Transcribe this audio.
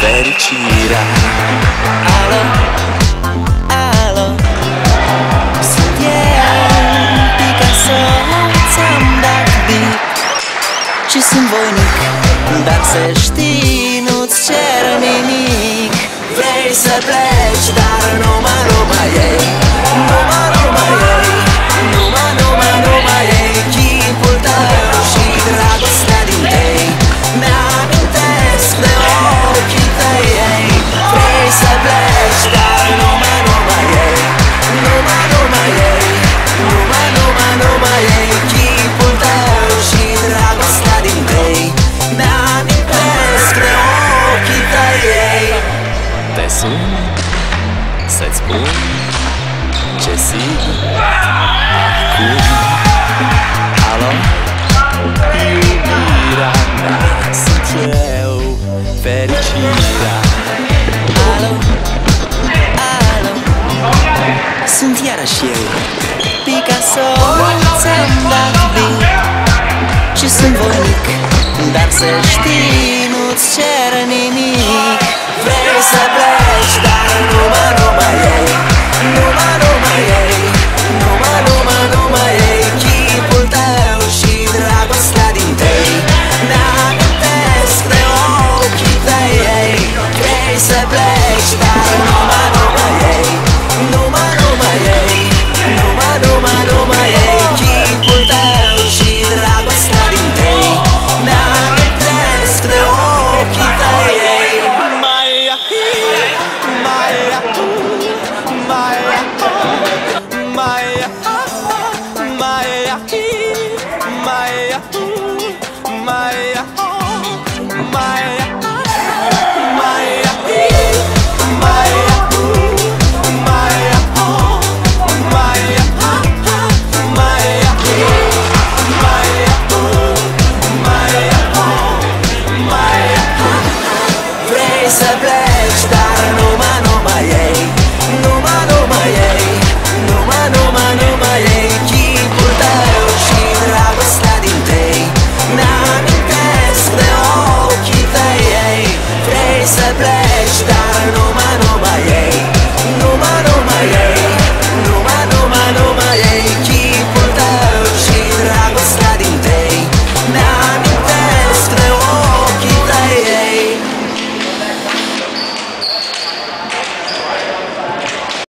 fericirea. Alo, alo, sunt eu, Picasso, ți-am dat beat și sunt voinic, dar să știi, nu-ți cer nimic. Vrei să pleci, dar numai ei, numai ei, numai ei, chipul tău și dragostea din tei mi-amintesc de ochii tăi. Vrei să pleci, dar numai ei, numai ei, numai ei, chipul tău și dragostea din tei mi-amintesc de ochii tăi. Te sun să-ți spun ce simt acum. Alo, iubirea mea, sunt eu, fericirea. Alo, alo, sunt iarăși eu, Picasso, ți-am dat beat și sunt voinic, dar să știi, nu-ți cer nimic.